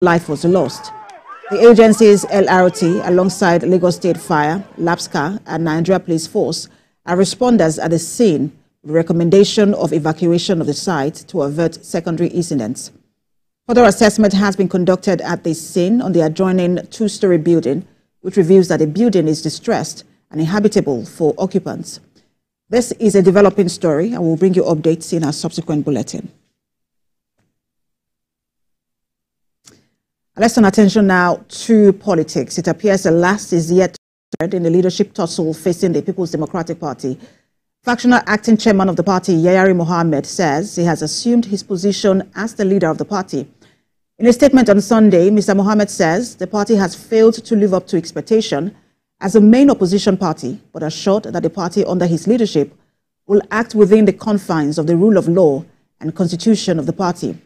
life was lost. The agency's LRT, alongside Lagos State Fire, LAPSCA, and Nigeria Police Force, are responders at the scene with recommendation of evacuation of the site to avert secondary incidents. Further assessment has been conducted at the scene on the adjoining two-story building, which reveals that the building is distressed and inhabitable for occupants. This is a developing story, and we'll bring you updates in our subsequent bulletin. Let's turn attention now to politics. It appears the last is yet in the leadership tussle facing the People's Democratic Party. Factional acting chairman of the party, Yayari Mohammed, says he has assumed his position as the leader of the party. In a statement on Sunday, Mr. Mohammed says the party has failed to live up to expectation as a main opposition party, but assured that the party under his leadership will act within the confines of the rule of law and constitution of the party.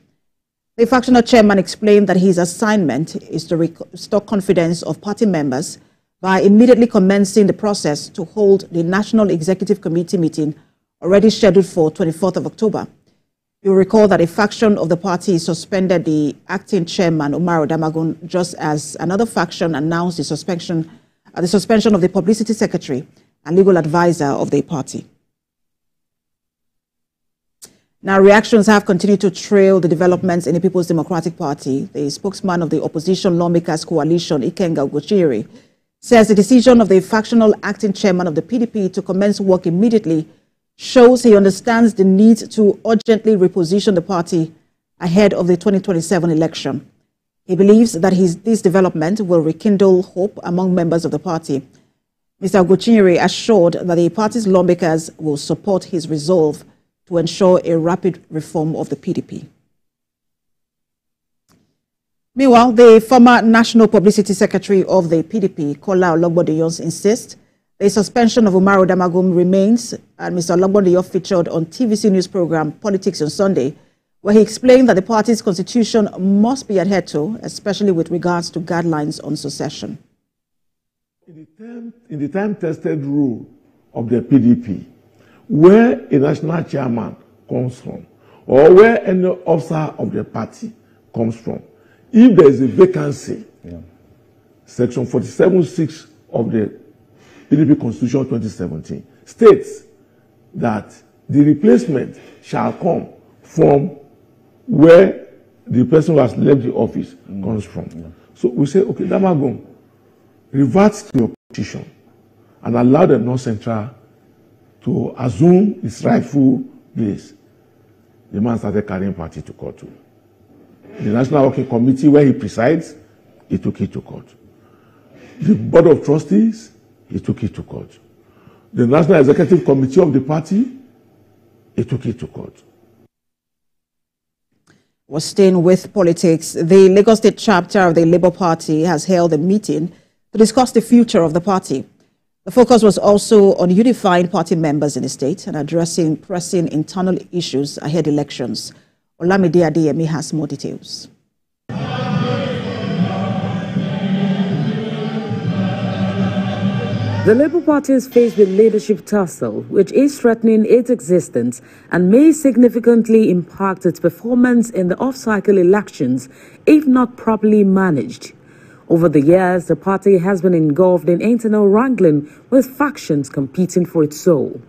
The factional chairman explained that his assignment is to restore confidence of party members by immediately commencing the process to hold the National Executive Committee meeting already scheduled for 24th of October. You'll recall that a faction of the party suspended the acting chairman, Umaru Damagun, just as another faction announced the suspension of the publicity secretary and legal advisor of the party. Now, reactions have continued to trail the developments in the People's Democratic Party. The spokesman of the Opposition Lawmakers Coalition, Ikenga Ugochiri, says the decision of the factional acting chairman of the PDP to commence work immediately shows he understands the need to urgently reposition the party ahead of the 2027 election. He believes that this development will rekindle hope among members of the party. Mr. Ugochiri assured that the party's lawmakers will support his resolve to ensure a rapid reform of the PDP. Meanwhile, the former National Publicity Secretary of the PDP, Kola Ologbodeyon, insists the suspension of Umaru Damagum remains, and Mr. Ologbodeyon featured on TVC News program Politics on Sunday, where he explained that the party's constitution must be adhered to, especially with regards to guidelines on succession. In the time-tested rule of the PDP, where a national chairman comes from, or where any officer of the party comes from, if there is a vacancy, Section 47(6) of the PDP Constitution 2017 states that the replacement shall come from where the person who has left the office comes from. So we say, okay, Damagum, revert to your position and allow the North Central to assume its rightful place. The man started carrying party to court too. The National Working Committee, where he presides, he took it to court. The Board of Trustees, he took it to court. The National Executive Committee of the party, he took it to court. We're staying with politics. The Lagos State chapter of the Labour Party has held a meeting to discuss the future of the party. The focus was also on unifying party members in the state and addressing pressing internal issues ahead of elections. Olamide Adeyemi has more details. The Labour Party is faced with leadership tussle, which is threatening its existence and may significantly impact its performance in the off-cycle elections if not properly managed. Over the years, the party has been engulfed in internal wrangling with factions competing for its soul.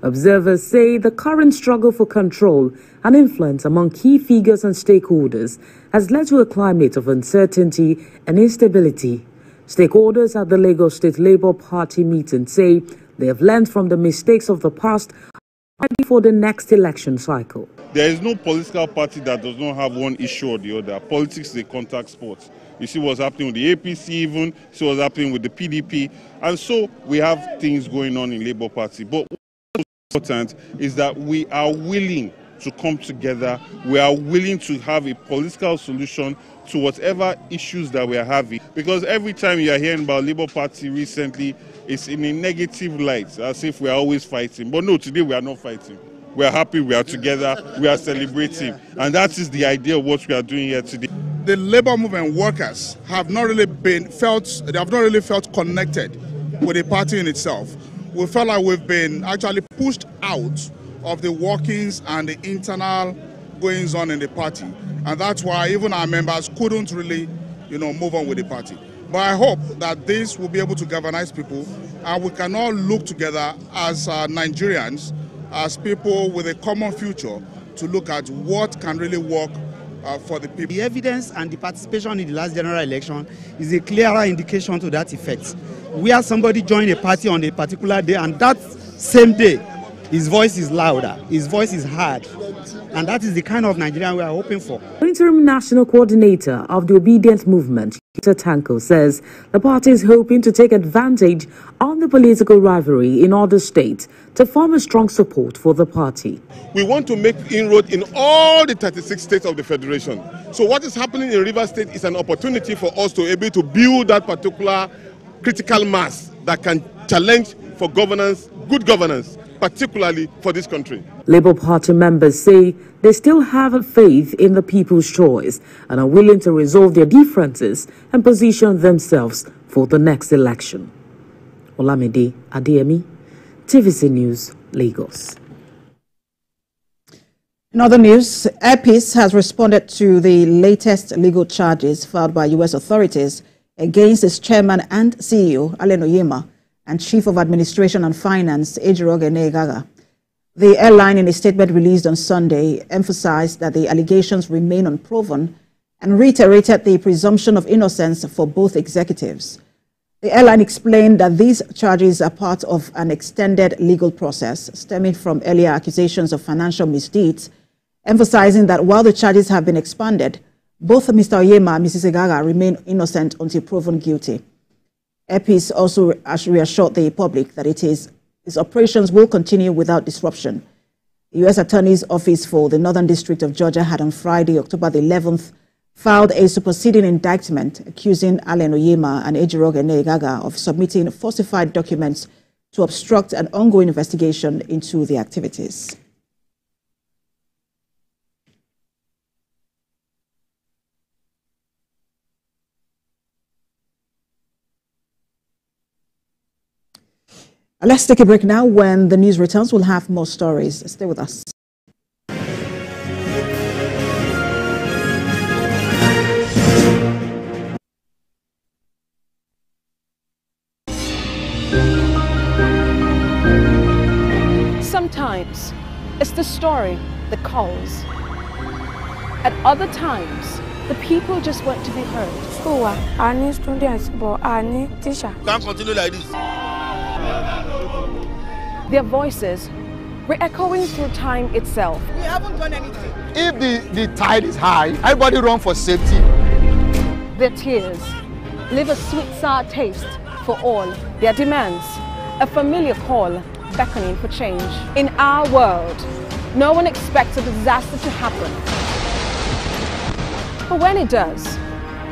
Observers say the current struggle for control and influence among key figures and stakeholders has led to a climate of uncertainty and instability. Stakeholders at the Lagos State Labour Party meeting say they have learned from the mistakes of the past ready for the next election cycle. There is no political party that does not have one issue or the other. Politics is a contact sport. You see what's happening with the APC even, you see what's happening with the PDP. And so we have things going on in Labour Party. But what's important is that we are willing to come together. We are willing to have a political solution to whatever issues that we are having. Because every time you are hearing about Labour Party recently, it's in a negative light, as if we are always fighting. But no, today we are not fighting. We are happy, we are together, we are celebrating. And that is the idea of what we are doing here today. The labour movement workers have not really felt connected with the party in itself. We felt like we've been actually pushed out of the workings and the internal goings on in the party, and that's why even our members couldn't really, move on with the party. But I hope that this will be able to galvanize people, and we can all look together as Nigerians, as people with a common future, to look at what can really work for the people. The evidence and the participation in the last general election is a clearer indication to that effect. Where somebody joined a party on a particular day, and that same day, his voice is louder, his voice is heard, and that is the kind of Nigerian we are hoping for. Interim National Coordinator of the Obedient Movement, Peter Tanko, says the party is hoping to take advantage on the political rivalry in other states to form a strong support for the party. We want to make inroad in all the 36 states of the Federation. So what is happening in Rivers State is an opportunity for us to be able to build that particular critical mass that can challenge for governance, good governance, particularly for this country. Labour Party members say they still have faith in the people's choice and are willing to resolve their differences and position themselves for the next election. Olamide Adeyemi, TVC News, Lagos. In other news, Air Peace has responded to the latest legal charges filed by U.S. authorities against its chairman and CEO, Alen Oyema, and Chief of Administration and Finance, Ejiroge Nyegaga. The airline, in a statement released on Sunday, emphasized that the allegations remain unproven and reiterated the presumption of innocence for both executives. The airline explained that these charges are part of an extended legal process stemming from earlier accusations of financial misdeeds, emphasizing that while the charges have been expanded, both Mr. Oyema and Mrs. Nyegaga remain innocent until proven guilty. Air Peace also reassured the public that its operations will continue without disruption. The U.S. Attorney's Office for the Northern District of Georgia had on Friday, October the 11th, filed a superseding indictment accusing Alen Oyema and Ejiroge Nyegaga of submitting falsified documents to obstruct an ongoing investigation into the activities. Let's take a break now. When the news returns, we'll have more stories. Stay with us. Sometimes it's the story that calls. At other times, the people just want to be heard. School, I need students, but I need teacher. Can't continue like this. Their voices re-echoing through time itself. We haven't done anything. If the tide is high, everybody run for safety. Their tears leave a sweet sour taste for all their demands, a familiar call beckoning for change. In our world, no one expects a disaster to happen. But when it does,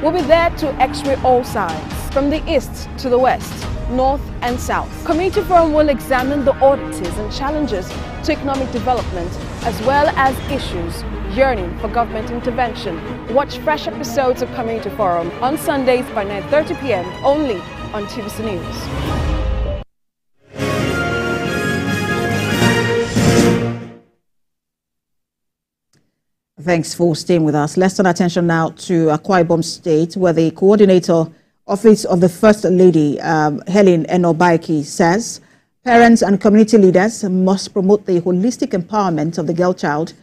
we'll be there to x-ray all sides, from the east to the west, north and south. Community Forum will examine the oddities and challenges to economic development, as well as issues yearning for government intervention. Watch fresh episodes of Community Forum on Sundays by 9:30 p.m. only on TVC News. Thanks for staying with us. Let's turn attention now to Akwa Ibom State, where the coordinator Office of the First Lady, Helen Enobaiki, says parents and community leaders must promote the holistic empowerment of the girl child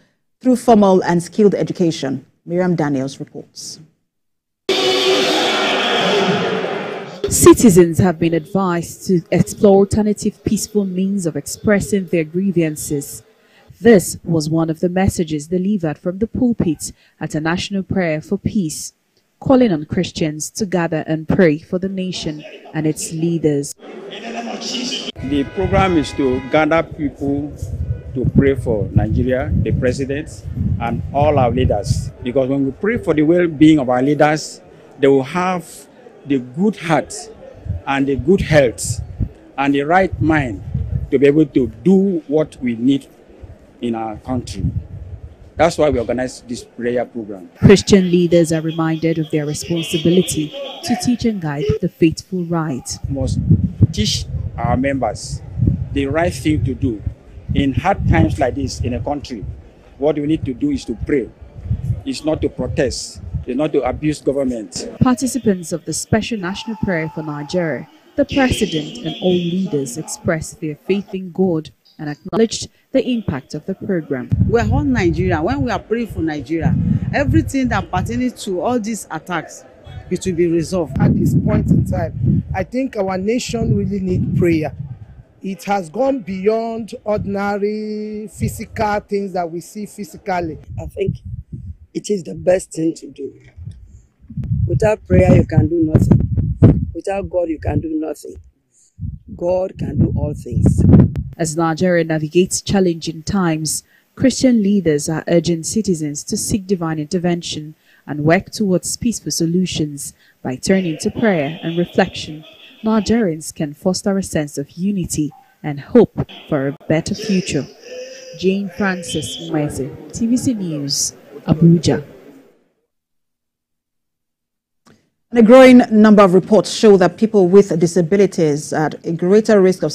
through formal and skilled education. Miriam Daniels reports. Citizens have been advised to explore alternative peaceful means of expressing their grievances. This was one of the messages delivered from the pulpit at a national prayer for peace, calling on Christians to gather and pray for the nation and its leaders. The program is to gather people to pray for Nigeria, the president, and all our leaders. Because when we pray for the well-being of our leaders, they will have the good heart and the good health and the right mind to be able to do what we need in our country. That's why we organize this prayer program. Christian leaders are reminded of their responsibility to teach and guide the faithful right. We must teach our members the right thing to do in hard times like this in a country. What we need to do is to pray. It's not to protest. It's not to abuse government. Participants of the Special National Prayer for Nigeria, the President and all leaders expressed their faith in God and acknowledged the impact of the program. We're all Nigeria. When we are praying for Nigeria, everything that pertains to all these attacks, it will be resolved. At this point in time, I think our nation really needs prayer. It has gone beyond ordinary physical things that we see physically. I think it is the best thing to do. Without prayer, you can do nothing. Without God, you can do nothing. God can do all things. As Nigeria navigates challenging times, Christian leaders are urging citizens to seek divine intervention and work towards peaceful solutions. By turning to prayer and reflection, Nigerians can foster a sense of unity and hope for a better future. Jane Francis Mweze, TVC News, Abuja. A growing number of reports show that people with disabilities are at a greater risk of